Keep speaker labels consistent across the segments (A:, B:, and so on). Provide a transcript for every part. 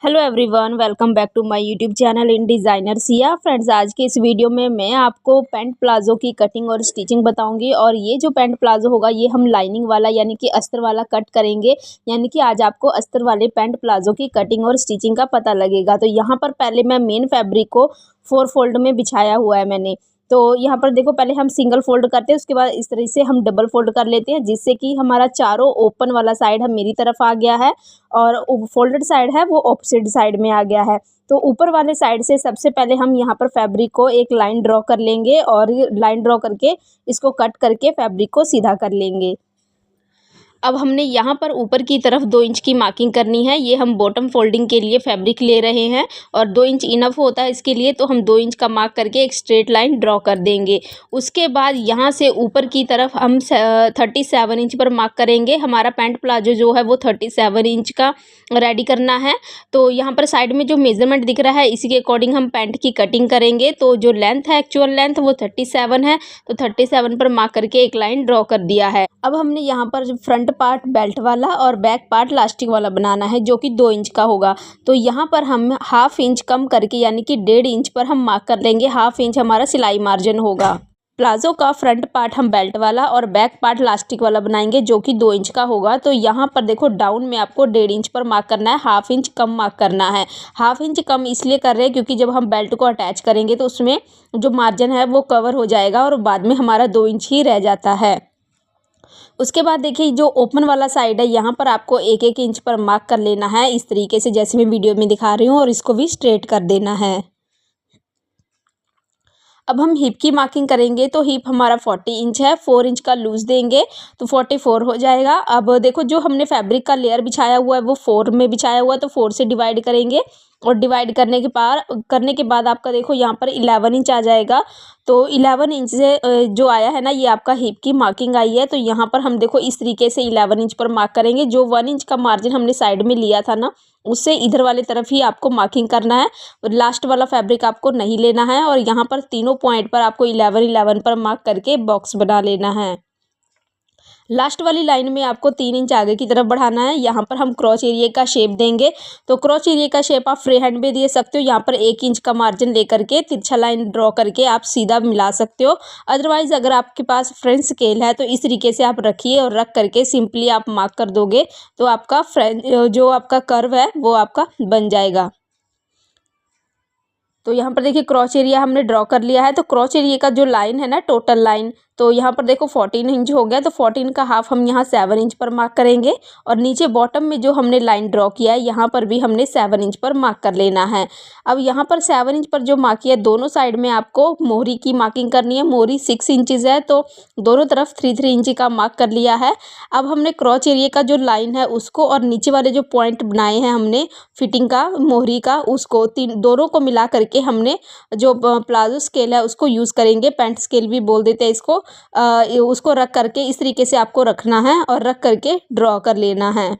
A: Hello everyone, welcome back to my YouTube channel in designer Siya. Friends, आज के इस video में मैं आपको पैंट प्लाजो की कटिंग और स्टिचिंग बताऊंगी। और ये जो पैंट प्लाजो होगा ये हम लाइनिंग वाला यानी कि अस्तर वाला कट करेंगे। यानी कि आज आपको अस्तर वाले पैंट प्लाजो की कटिंग और स्टिचिंग का पता लगेगा। तो यहाँ पर पहले मैं मेन फैब्रिक को 4 फोल्ड में बिछाया हुआ है मैंने। तो यहाँ पर देखो, पहले हम सिंगल फोल्ड करते हैं, उसके बाद इस तरह से हम डबल फोल्ड कर लेते हैं, जिससे कि हमारा चारों ओपन वाला साइड हम मेरी तरफ आ गया है और फोल्डेड साइड है वो ऑपोजिट साइड में आ गया है। तो ऊपर वाले साइड से सबसे पहले हम यहाँ पर फैब्रिक को एक लाइन ड्रॉ कर लेंगे और लाइन ड्रॉ करके इसको कट करके फैब्रिक को सीधा कर लेंगे। अब हमने यहाँ पर ऊपर की तरफ 2 इंच की मार्किंग करनी है। ये हम बॉटम फोल्डिंग के लिए फैब्रिक ले रहे हैं और 2 इंच इनफ होता है इसके लिए, तो हम 2 इंच का मार्क करके एक स्ट्रेट लाइन ड्रॉ कर देंगे। उसके बाद यहाँ से ऊपर की तरफ हम 37 इंच पर मार्क करेंगे। हमारा पैंट प्लाजो जो है वो 37 इंच का रेडी करना है। तो यहाँ पर साइड में जो मेजरमेंट दिख रहा है इसी के अकॉर्डिंग हम पैंट की कटिंग करेंगे। तो जो लेंथ है, एक्चुअल लेंथ, वो 37 है। तो 37 पर मार्क करके एक लाइन ड्रॉ कर दिया है। अब हमने यहाँ पर फ्रंट पार्ट बेल्ट वाला और बैक पार्ट लास्टिक वाला बनाना है, जो कि 2 इंच का होगा। तो यहाँ पर हम हाफ इंच कम करके यानी कि 1.5 इंच पर हम मार्क कर लेंगे। हाफ इंच हमारा सिलाई मार्जिन होगा। प्लाजो का फ्रंट पार्ट हम बेल्ट वाला और बैक पार्ट लास्टिक वाला बनाएंगे, जो कि 2 इंच का होगा। तो यहाँ पर देखो, डाउन में आपको 1.5 इंच पर मार्क करना है, हाफ इंच कम मार्क करना है। हाफ इंच कम इसलिए कर रहे हैं क्योंकि जब हम बेल्ट को अटैच करेंगे तो उसमें जो मार्जिन है वो कवर हो जाएगा और बाद में हमारा 2 इंच ही रह जाता है। उसके बाद देखिए, जो ओपन वाला साइड है यहाँ पर आपको 1-1 इंच पर मार्क कर लेना है, इस तरीके से जैसे मैं वीडियो में दिखा रही हूँ, और इसको भी स्ट्रेट कर देना है। अब हम हिप की मार्किंग करेंगे। तो हिप हमारा 40 इंच है, 4 इंच का लूज देंगे तो 44 हो जाएगा। अब देखो, जो हमने फैब्रिक का लेयर बिछाया हुआ है वो 4 में बिछाया हुआ है, तो 4 से डिवाइड करेंगे और डिवाइड करने के बाद आपका देखो यहाँ पर 11 इंच आ जाएगा। तो 11 इंच से जो आया है ना, ये आपका हिप की मार्किंग आई है। तो यहाँ पर हम देखो इस तरीके से 11 इंच पर मार्क करेंगे। जो 1 इंच का मार्जिन हमने साइड में लिया था ना, उससे इधर वाले तरफ ही आपको मार्किंग करना है। लास्ट वाला फैब्रिक आपको नहीं लेना है। और यहाँ पर तीनों पॉइंट पर आपको 11 पर मार्क करके बॉक्स बना लेना है। लास्ट वाली लाइन में आपको 3 इंच आगे की तरफ बढ़ाना है। यहाँ पर हम क्रॉच एरिया का शेप देंगे। तो क्रॉच एरिया का शेप आप फ्री हैंड में दे सकते हो। यहाँ पर 1 इंच का मार्जिन लेकर के तिरछा लाइन ड्रॉ करके आप सीधा मिला सकते हो। अदरवाइज अगर आपके पास फ्रेंच स्केल है तो इस तरीके से आप रखिए और रख करके सिंपली आप मार्क कर दोगे तो आपका जो आपका कर्व है वो आपका बन जाएगा। तो यहाँ पर देखिए, क्रॉच एरिया हमने ड्रॉ कर लिया है। तो क्रॉच एरिया का जो लाइन है ना, टोटल लाइन, तो यहाँ पर देखो 14 इंच हो गया। तो 14 का हाफ हम यहाँ 7 इंच पर मार्क करेंगे। और नीचे बॉटम में जो हमने लाइन ड्रॉ किया है यहाँ पर भी हमने 7 इंच पर मार्क कर लेना है। अब यहाँ पर 7 इंच पर जो मार्क किया है, दोनों साइड में आपको मोहरी की मार्किंग करनी है। मोहरी 6 इंचज़ है, तो दोनों तरफ 3-3 इंच का मार्क कर लिया है। अब हमने क्रॉच एरिया का जो लाइन है उसको और नीचे वाले जो पॉइंट बनाए हैं हमने फिटिंग का, मोहरी का, उसको दोनों को मिला करके हमने जो प्लाजो स्केल है उसको यूज़ करेंगे। पैंट स्केल भी बोल देते हैं इसको। उसको रख करके इस तरीके से आपको रखना है और रख करके ड्रॉ कर लेना है।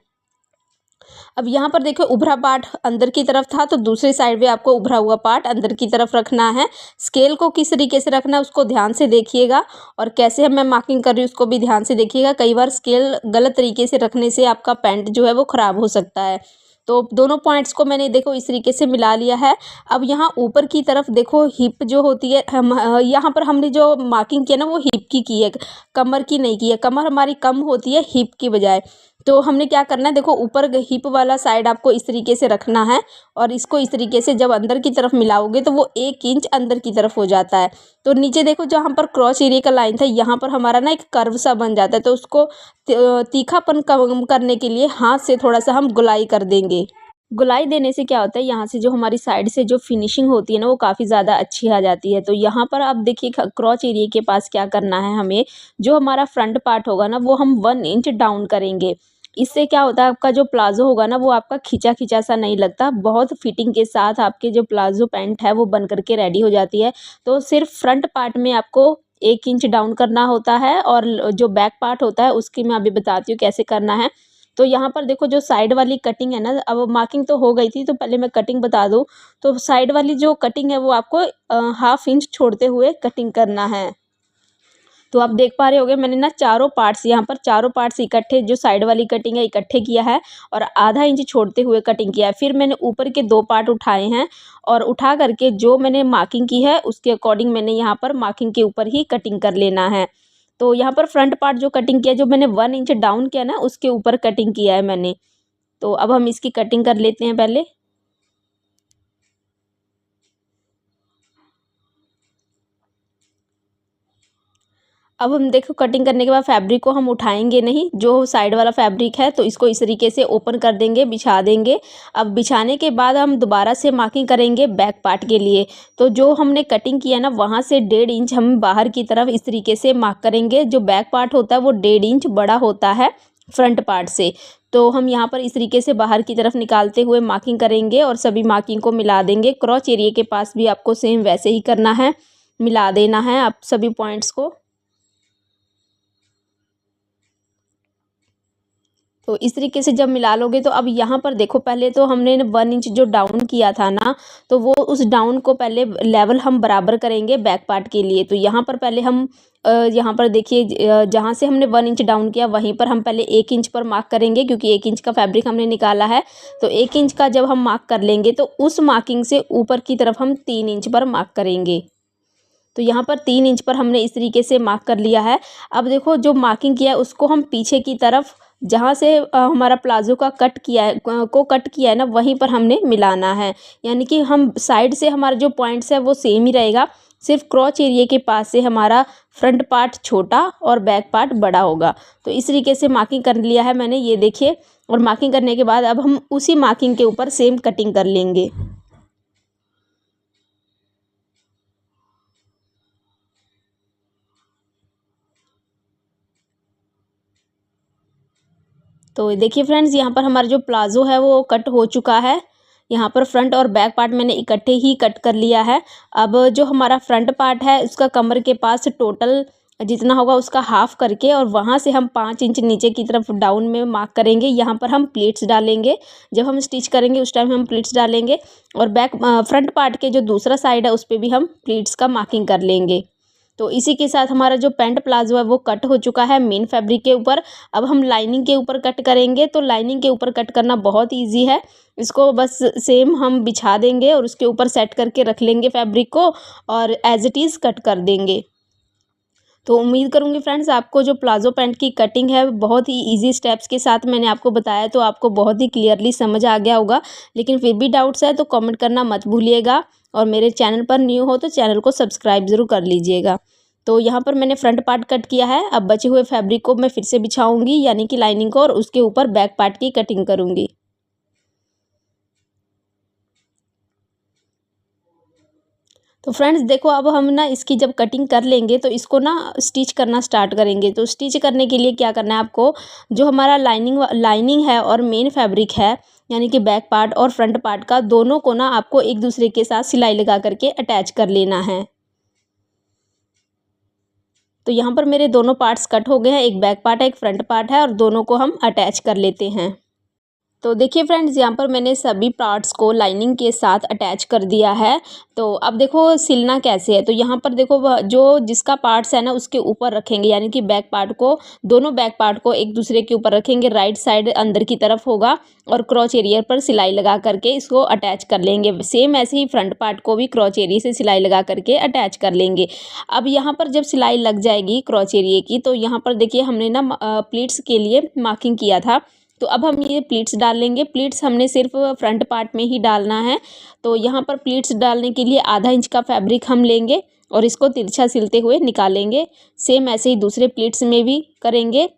A: अब यहाँ पर देखो, उभरा पार्ट अंदर की तरफ था, तो दूसरी साइड भी आपको उभरा हुआ पार्ट अंदर की तरफ रखना है। स्केल को किस तरीके से रखना है उसको ध्यान से देखिएगा, और कैसे मैं मार्किंग कर रही हूँ उसको भी ध्यान से देखिएगा। कई बार स्केल गलत तरीके से रखने से आपका पैंट जो है वो ख़राब हो सकता है। तो दोनों पॉइंट्स को मैंने देखो इस तरीके से मिला लिया है। अब यहाँ ऊपर की तरफ देखो, हिप जो होती है, हम यहाँ पर हमने जो मार्किंग किया ना वो हिप की है, कमर की नहीं की है। कमर हमारी कम होती है हिप की बजाय। तो हमने क्या करना है, देखो ऊपर हिप वाला साइड आपको इस तरीके से रखना है और इसको इस तरीके से जब अंदर की तरफ मिलाओगे तो वो 1 इंच अंदर की तरफ हो जाता है। तो नीचे देखो, जहाँ पर क्रॉच एरिया का लाइन था यहाँ पर हमारा ना एक कर्व सा बन जाता है। तो उसको तीखापन कम करने के लिए हाथ से थोड़ा सा हम गुलाई कर देंगे। गुलाई देने से क्या होता है, यहाँ से जो हमारी साइड से जो फिनिशिंग होती है ना वो काफ़ी ज़्यादा अच्छी आ जाती है। तो यहाँ पर आप देखिए, क्रॉच एरिया के पास क्या करना है हमें, जो हमारा फ्रंट पार्ट होगा ना वो हम 1 इंच डाउन करेंगे। इससे क्या होता है, आपका जो प्लाजो होगा ना वो आपका खींचा खींचा सा नहीं लगता, बहुत फिटिंग के साथ आपके जो प्लाजो पैंट है वो बन करके रेडी हो जाती है। तो सिर्फ फ्रंट पार्ट में आपको 1 इंच डाउन करना होता है, और जो बैक पार्ट होता है उसकी मैं अभी बताती हूँ कैसे करना है। तो यहाँ पर देखो, जो साइड वाली कटिंग है ना, अब मार्किंग तो हो गई थी तो पहले मैं कटिंग बता दूँ। तो साइड वाली जो कटिंग है वो आपको हाफ इंच छोड़ते हुए कटिंग करना है। तो आप देख पा रहे होगे मैंने ना चारों पार्ट्स, यहाँ पर चारों पार्ट्स इकट्ठे, जो साइड वाली कटिंग है इकट्ठे किया है और आधा इंच छोड़ते हुए कटिंग किया है। फिर मैंने ऊपर के 2 पार्ट उठाए हैं और उठा करके जो मैंने मार्किंग की है उसके अकॉर्डिंग मैंने यहाँ पर मार्किंग के ऊपर ही कटिंग कर लेना है। तो यहाँ पर फ्रंट पार्ट जो कटिंग किया, जो मैंने 1 इंच डाउन किया ना, उसके ऊपर कटिंग किया है मैंने। तो अब हम इसकी कटिंग कर लेते हैं पहले। अब हम देखो कटिंग करने के बाद फैब्रिक को हम उठाएंगे नहीं, जो साइड वाला फैब्रिक है तो इसको इस तरीके से ओपन कर देंगे, बिछा देंगे। अब बिछाने के बाद हम दोबारा से मार्किंग करेंगे बैक पार्ट के लिए। तो जो हमने कटिंग किया ना, वहाँ से 1.5 इंच हम बाहर की तरफ इस तरीके से मार्क करेंगे। जो बैक पार्ट होता है वो 1.5 इंच बड़ा होता है फ्रंट पार्ट से। तो हम यहाँ पर इस तरीके से बाहर की तरफ निकालते हुए मार्किंग करेंगे और सभी मार्किंग को मिला देंगे। क्रॉच एरिया के पास भी आपको सेम वैसे ही करना है, मिला देना है आप सभी पॉइंट्स को। तो इस तरीके से जब मिला लोगे तो अब यहाँ पर देखो, पहले तो हमने 1 इंच जो डाउन किया था ना, तो वो उस डाउन को पहले लेवल हम बराबर करेंगे बैक पार्ट के लिए। तो यहाँ पर पहले हम यहाँ पर देखिए, जहाँ से हमने 1 इंच डाउन किया वहीं पर हम पहले 1 इंच पर मार्क करेंगे, क्योंकि 1 इंच का फैब्रिक हमने निकाला है। तो 1 इंच का जब हम मार्क कर लेंगे तो उस मार्किंग से ऊपर की तरफ हम 3 इंच पर मार्क करेंगे। तो यहाँ पर 3 इंच पर हमने इस तरीके से मार्क कर लिया है। अब देखो जो मार्किंग किया है उसको हम पीछे की तरफ, जहाँ से हमारा प्लाज़ो का कट किया है को कट किया है ना, वहीं पर हमने मिलाना है। यानी कि हम साइड से हमारा जो पॉइंट्स है वो सेम ही रहेगा, सिर्फ क्रॉच एरिया के पास से हमारा फ्रंट पार्ट छोटा और बैक पार्ट बड़ा होगा। तो इस तरीके से मार्किंग कर लिया है मैंने, ये देखिए। और मार्किंग करने के बाद अब हम उसी मार्किंग के ऊपर सेम कटिंग कर लेंगे। तो देखिए फ्रेंड्स, यहाँ पर हमारा जो प्लाज़ो है वो कट हो चुका है। यहाँ पर फ्रंट और बैक पार्ट मैंने इकट्ठे ही कट कर लिया है। अब जो हमारा फ्रंट पार्ट है उसका कमर के पास टोटल जितना होगा उसका हाफ करके, और वहाँ से हम 5 इंच नीचे की तरफ डाउन में मार्क करेंगे। यहाँ पर हम प्लीट्स डालेंगे, जब हम स्टिच करेंगे उस टाइम हम प्लीट्स डालेंगे। और फ्रंट पार्ट के जो दूसरा साइड है उस पर भी हम प्लीट्स का मार्किंग कर लेंगे। तो इसी के साथ हमारा जो पैंट प्लाजो है वो कट हो चुका है मेन फैब्रिक के ऊपर। अब हम लाइनिंग के ऊपर कट करेंगे। तो लाइनिंग के ऊपर कट करना बहुत ईजी है। इसको बस सेम हम बिछा देंगे और उसके ऊपर सेट करके रख लेंगे फैब्रिक को, और एज इट इज़ कट कर देंगे। तो उम्मीद करूँगी फ्रेंड्स आपको जो प्लाजो पैंट की कटिंग है बहुत ही इजी स्टेप्स के साथ मैंने आपको बताया, तो आपको बहुत ही क्लियरली समझ आ गया होगा। लेकिन फिर भी डाउट्स है तो कमेंट करना मत भूलिएगा, और मेरे चैनल पर न्यू हो तो चैनल को सब्सक्राइब ज़रूर कर लीजिएगा। तो यहाँ पर मैंने फ्रंट पार्ट कट किया है। अब बचे हुए फैब्रिक को मैं फिर से बिछाऊंगी, यानी कि लाइनिंग को, और उसके ऊपर बैक पार्ट की कटिंग करूँगी। तो फ्रेंड्स देखो, अब हम ना इसकी जब कटिंग कर लेंगे तो इसको ना स्टिच करना स्टार्ट करेंगे। तो स्टिच करने के लिए क्या करना है आपको, जो हमारा लाइनिंग है और मेन फैब्रिक है, यानी कि बैक पार्ट और फ्रंट पार्ट का, दोनों को ना आपको एक दूसरे के साथ सिलाई लगा करके अटैच कर लेना है। तो यहाँ पर मेरे दोनों पार्ट्स कट हो गए हैं, एक बैक पार्ट है एक फ्रंट पार्ट है, और दोनों को हम अटैच कर लेते हैं। तो देखिए फ्रेंड्स, यहाँ पर मैंने सभी पार्ट्स को लाइनिंग के साथ अटैच कर दिया है। तो अब देखो सिलना कैसे है। तो यहाँ पर देखो जो जिसका पार्ट्स है ना उसके ऊपर रखेंगे, यानी कि बैक पार्ट को, दोनों बैक पार्ट को एक दूसरे के ऊपर रखेंगे। राइट साइड अंदर की तरफ होगा और क्रॉच एरिया पर सिलाई लगा करके इसको अटैच कर लेंगे। सेम ऐसे ही फ्रंट पार्ट को भी क्रॉच एरिया से सिलाई लगा करके अटैच कर लेंगे। अब यहाँ पर जब सिलाई लग जाएगी क्रॉच एरिया की, तो यहाँ पर देखिए हमने ना प्लीट्स के लिए मार्किंग किया था। तो अब हम ये प्लीट्स डाल लेंगे। प्लीट्स हमने सिर्फ फ्रंट पार्ट में ही डालना है। तो यहाँ पर प्लीट्स डालने के लिए आधा इंच का फैब्रिक हम लेंगे और इसको तिरछा सिलते हुए निकालेंगे। सेम ऐसे ही दूसरे प्लीट्स में भी करेंगे।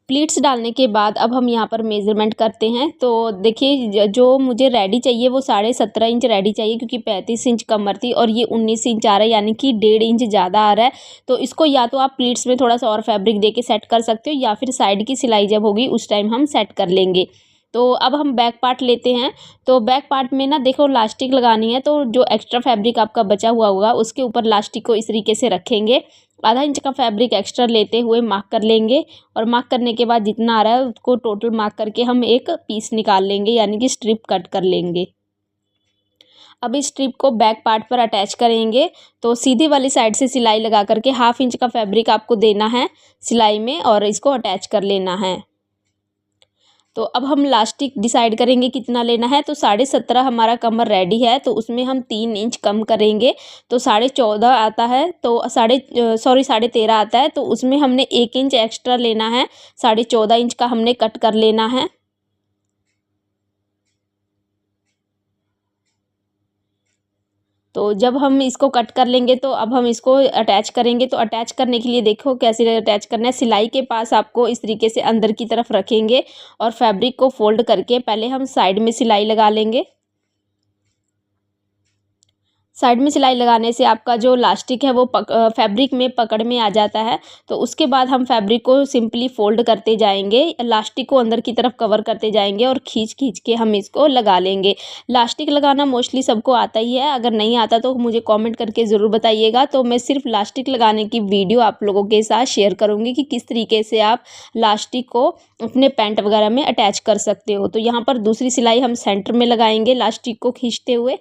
A: प्लीट्स डालने के बाद अब हम यहाँ पर मेज़रमेंट करते हैं। तो देखिए, जो मुझे रेडी चाहिए वो 17.5 इंच रेडी चाहिए, क्योंकि 35 इंच कमर थी और ये 19 इंच आ रहा है, यानी कि 1.5 इंच ज़्यादा आ रहा है। तो इसको या तो आप प्लीट्स में थोड़ा सा और फैब्रिक दे के सेट कर सकते हो, या फिर साइड की सिलाई जब होगी उस टाइम हम सेट कर लेंगे। तो अब हम बैक पार्ट लेते हैं। तो बैक पार्ट में ना देखो लास्टिक लगानी है, तो जो एक्स्ट्रा फैब्रिक आपका बचा हुआ होगा उसके ऊपर लास्टिक को इस तरीके से रखेंगे। आधा इंच का फैब्रिक एक्स्ट्रा लेते हुए मार्क कर लेंगे, और मार्क करने के बाद जितना आ रहा है उसको टोटल मार्क करके हम एक पीस निकाल लेंगे, यानी कि स्ट्रिप कट कर लेंगे। अब इस स्ट्रिप को बैक पार्ट पर अटैच करेंगे। तो सीधी वाली साइड से सिलाई लगा करके 1/2 इंच का फैब्रिक आपको देना है सिलाई में और इसको अटैच कर लेना है। तो अब हम लास्टिक डिसाइड करेंगे कितना लेना है। तो 17.5 हमारा कमर रेडी है, तो उसमें हम 3 इंच कम करेंगे। तो 14.5 आता है, तो 13.5 आता है, तो उसमें हमने 1 इंच एक्स्ट्रा लेना है। 14.5 इंच का हमने कट कर लेना है। तो जब हम इसको कट कर लेंगे तो अब हम इसको अटैच करेंगे। तो अटैच करने के लिए देखो कैसे अटैच करना है। सिलाई के पास आपको इस तरीके से अंदर की तरफ रखेंगे और फैब्रिक को फोल्ड करके पहले हम साइड में सिलाई लगा लेंगे। साइड में सिलाई लगाने से आपका जो लास्टिक है वो फैब्रिक में पकड़ में आ जाता है। तो उसके बाद हम फैब्रिक को सिंपली फोल्ड करते जाएंगे, लास्टिक को अंदर की तरफ कवर करते जाएंगे और खींच खींच के हम इसको लगा लेंगे। लास्टिक लगाना मोस्टली सबको आता ही है, अगर नहीं आता तो मुझे कमेंट करके ज़रूर बताइएगा। तो मैं सिर्फ लास्टिक लगाने की वीडियो आप लोगों के साथ शेयर करूँगी कि किस तरीके से आप लास्टिक को अपने पैंट वगैरह में अटैच कर सकते हो। तो यहाँ पर दूसरी सिलाई हम सेंटर में लगाएंगे लास्टिक को खींचते हुए।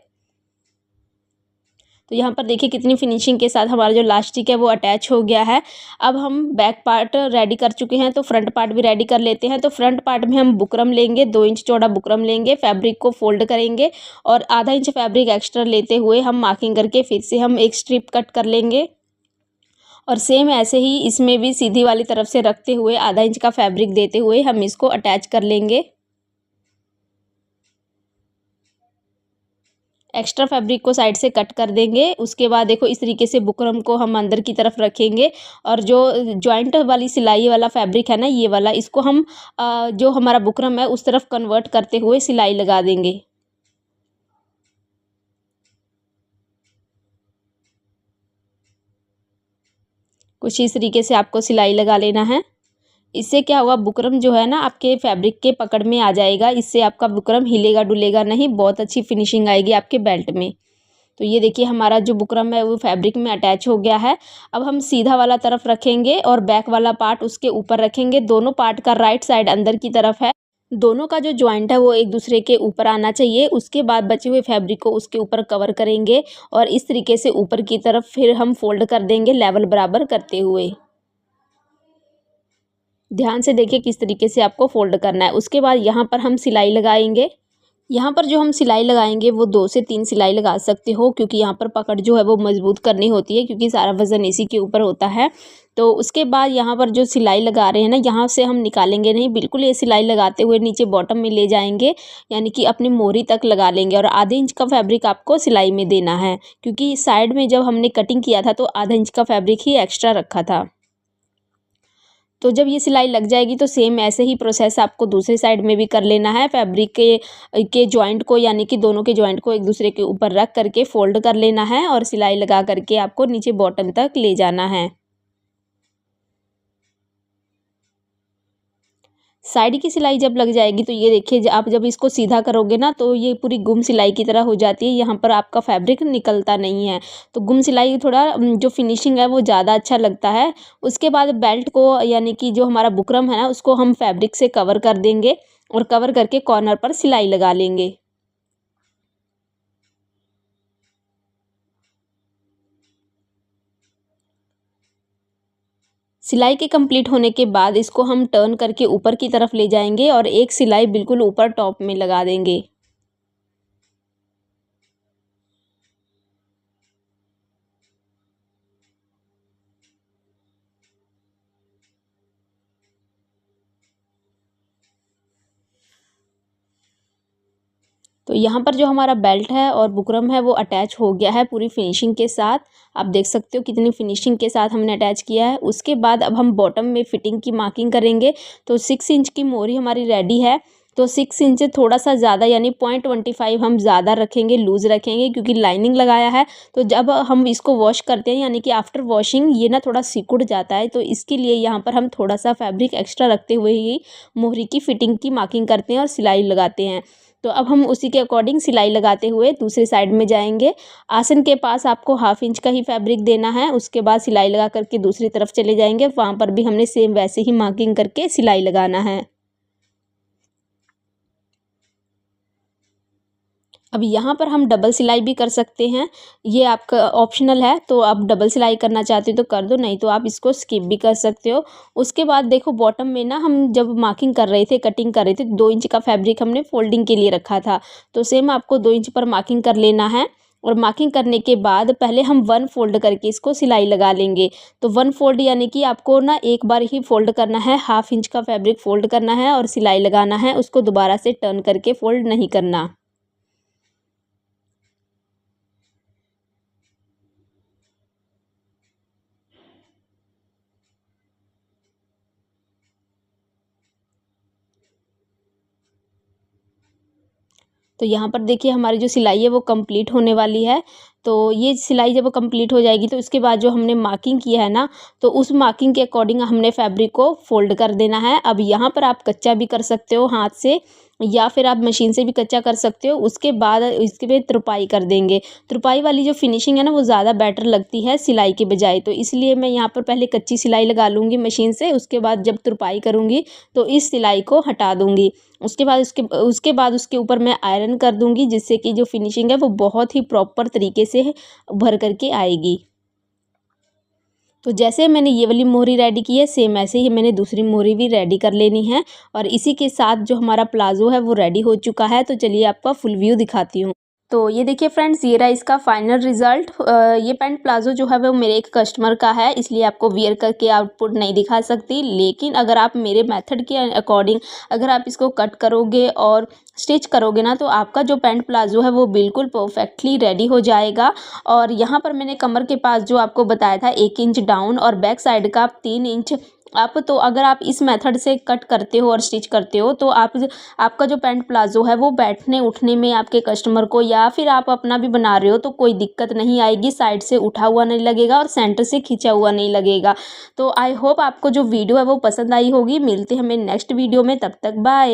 A: तो यहाँ पर देखिए कितनी फिनिशिंग के साथ हमारा जो लास्टिक है वो अटैच हो गया है। अब हम बैक पार्ट रेडी कर चुके हैं, तो फ्रंट पार्ट भी रेडी कर लेते हैं। तो फ्रंट पार्ट में हम बुकरम लेंगे, 2 इंच चौड़ा बुकरम लेंगे, फैब्रिक को फोल्ड करेंगे और आधा इंच फैब्रिक एक्स्ट्रा लेते हुए हम मार्किंग करके फिर से हम एक स्ट्रिप कट कर लेंगे। और सेम ऐसे ही इसमें भी सीधी वाली तरफ से रखते हुए आधा इंच का फैब्रिक देते हुए हम इसको अटैच कर लेंगे। एक्स्ट्रा फैब्रिक को साइड से कट कर देंगे। उसके बाद देखो इस तरीके से बुकरम को हम अंदर की तरफ रखेंगे और जो जॉइंट वाली सिलाई वाला फैब्रिक है ना, ये वाला, इसको हम जो हमारा बुकरम है उस तरफ कन्वर्ट करते हुए सिलाई लगा देंगे। कुछ इस तरीके से आपको सिलाई लगा लेना है। इससे क्या होगा, बुकरम जो है ना आपके फैब्रिक के पकड़ में आ जाएगा। इससे आपका बुकरम हिलेगा डुलेगा नहीं, बहुत अच्छी फिनिशिंग आएगी आपके बेल्ट में। तो ये देखिए हमारा जो बुकरम है वो फैब्रिक में अटैच हो गया है। अब हम सीधा वाला तरफ रखेंगे और बैक वाला पार्ट उसके ऊपर रखेंगे। दोनों पार्ट का राइट साइड अंदर की तरफ है। दोनों का जो जॉइंट है वो एक दूसरे के ऊपर आना चाहिए। उसके बाद बचे हुए फैब्रिक को उसके ऊपर कवर करेंगे और इस तरीके से ऊपर की तरफ फिर हम फोल्ड कर देंगे लेवल बराबर करते हुए। ध्यान से देखिए किस तरीके से आपको फोल्ड करना है। उसके बाद यहाँ पर हम सिलाई लगाएंगे। यहाँ पर जो हम सिलाई लगाएंगे वो 2 से 3 सिलाई लगा सकते हो, क्योंकि यहाँ पर पकड़ जो है वो मजबूत करनी होती है, क्योंकि सारा वज़न इसी के ऊपर होता है। तो उसके बाद यहाँ पर जो सिलाई लगा रहे हैं ना, यहाँ से हम निकालेंगे नहीं, बिल्कुल ये सिलाई लगाते हुए नीचे बॉटम में ले जाएंगे, यानी कि अपनी मोहरी तक लगा लेंगे। और आधे इंच का फैब्रिक आपको सिलाई में देना है, क्योंकि साइड में जब हमने कटिंग किया था तो आधा इंच का फैब्रिक ही एक्स्ट्रा रखा था। तो जब ये सिलाई लग जाएगी तो सेम ऐसे ही प्रोसेस आपको दूसरी साइड में भी कर लेना है। फैब्रिक के जॉइंट को, यानी कि दोनों के जॉइंट को एक दूसरे के ऊपर रख करके फोल्ड कर लेना है और सिलाई लगा करके आपको नीचे बॉटम तक ले जाना है। साइड की सिलाई जब लग जाएगी तो ये देखिए आप जब इसको सीधा करोगे ना तो ये पूरी गुम सिलाई की तरह हो जाती है। यहाँ पर आपका फैब्रिक निकलता नहीं है। तो गुम सिलाई थोड़ा जो फिनिशिंग है वो ज़्यादा अच्छा लगता है। उसके बाद बेल्ट को, यानी कि जो हमारा बुकरम है ना, उसको हम फैब्रिक से कवर कर देंगे और कवर करके कॉर्नर पर सिलाई लगा लेंगे। सिलाई के कंप्लीट होने के बाद इसको हम टर्न करके ऊपर की तरफ ले जाएंगे और एक सिलाई बिल्कुल ऊपर टॉप में लगा देंगे। तो यहाँ पर जो हमारा बेल्ट है और बुकरम है वो अटैच हो गया है पूरी फिनिशिंग के साथ। आप देख सकते हो कितनी फिनिशिंग के साथ हमने अटैच किया है। उसके बाद अब हम बॉटम में फिटिंग की मार्किंग करेंगे। तो 6 इंच की मोहरी हमारी रेडी है। तो 6 इंच से थोड़ा सा ज़्यादा, यानी 0.25 हम ज़्यादा रखेंगे, लूज़ रखेंगे, क्योंकि लाइनिंग लगाया है। तो जब हम इसको वॉश करते हैं, यानी कि आफ्टर वॉशिंग, ये ना थोड़ा सिकुड़ जाता है। तो इसके लिए यहाँ पर हम थोड़ा सा फैब्रिक एक्स्ट्रा रखते हुए ही मोहरी की फिटिंग की मार्किंग करते हैं और सिलाई लगाते हैं। तो अब हम उसी के अकॉर्डिंग सिलाई लगाते हुए दूसरी साइड में जाएंगे। आसन के पास आपको 1/2 इंच का ही फैब्रिक देना है। उसके बाद सिलाई लगा करके दूसरी तरफ चले जाएंगे, वहाँ पर भी हमने सेम वैसे ही मार्किंग करके सिलाई लगाना है। अब यहाँ पर हम डबल सिलाई भी कर सकते हैं, ये आपका ऑप्शनल है, तो आप डबल सिलाई करना चाहते हो तो कर दो, नहीं तो आप इसको स्किप भी कर सकते हो। उसके बाद देखो बॉटम में ना हम जब मार्किंग कर रहे थे, कटिंग कर रहे थे, 2 इंच का फैब्रिक हमने फोल्डिंग के लिए रखा था, तो सेम आपको 2 इंच पर मार्किंग कर लेना है। और मार्किंग करने के बाद पहले हम 1 फोल्ड करके इसको सिलाई लगा लेंगे। तो 1 फोल्ड यानी कि आपको ना एक बार ही फोल्ड करना है, हाफ इंच का फैब्रिक फोल्ड करना है और सिलाई लगाना है, उसको दोबारा से टर्न करके फोल्ड नहीं करना। तो यहाँ पर देखिए हमारी जो सिलाई है वो कंप्लीट होने वाली है। तो ये सिलाई जब कंप्लीट हो जाएगी तो उसके बाद जो हमने मार्किंग किया है ना, तो उस मार्किंग के अकॉर्डिंग हमने फैब्रिक को फोल्ड कर देना है। अब यहाँ पर आप कच्चा भी कर सकते हो हाथ से, या फिर आप मशीन से भी कच्चा कर सकते हो। उसके बाद इसके पे तुरपाई कर देंगे। तुरपाई वाली जो फिनिशिंग है ना, वो ज़्यादा बेटर लगती है सिलाई के बजाय, तो इसलिए मैं यहाँ पर पहले कच्ची सिलाई लगा लूँगी मशीन से, उसके बाद जब तुरपाई करूँगी तो इस सिलाई को हटा दूँगी। उसके बाद उसके ऊपर मैं आयरन कर दूँगी, जिससे कि जो फिनिशिंग है वो बहुत ही प्रॉपर तरीके से भर कर के आएगी। तो जैसे मैंने ये वाली मोहरी रेडी की है, सेम ऐसे ही मैंने दूसरी मोहरी भी रेडी कर लेनी है। और इसी के साथ जो हमारा प्लाज़ो है वो रेडी हो चुका है। तो चलिए आपका फुल व्यू दिखाती हूँ। तो ये देखिए फ्रेंड्स, ये रहा इसका फाइनल रिज़ल्ट। ये पैंट प्लाज़ो जो है वो मेरे एक कस्टमर का है, इसलिए आपको वियर करके आउटपुट नहीं दिखा सकती। लेकिन अगर आप मेरे मेथड के अकॉर्डिंग अगर आप इसको कट करोगे और स्टिच करोगे ना, तो आपका जो पैंट प्लाज़ो है वो बिल्कुल परफेक्टली रेडी हो जाएगा। और यहाँ पर मैंने कमर के पास जो आपको बताया था 1 इंच डाउन और बैक साइड का 3 इंच अप, तो अगर आप इस मेथड से कट करते हो और स्टिच करते हो तो आपका जो पैंट प्लाज़ो है वो बैठने उठने में आपके कस्टमर को, या फिर आप अपना भी बना रहे हो तो कोई दिक्कत नहीं आएगी, साइड से उठा हुआ नहीं लगेगा और सेंटर से खींचा हुआ नहीं लगेगा। तो आई होप आपको जो वीडियो है वो पसंद आई होगी। मिलते हैं हमें नेक्स्ट वीडियो में, तब तक बाय।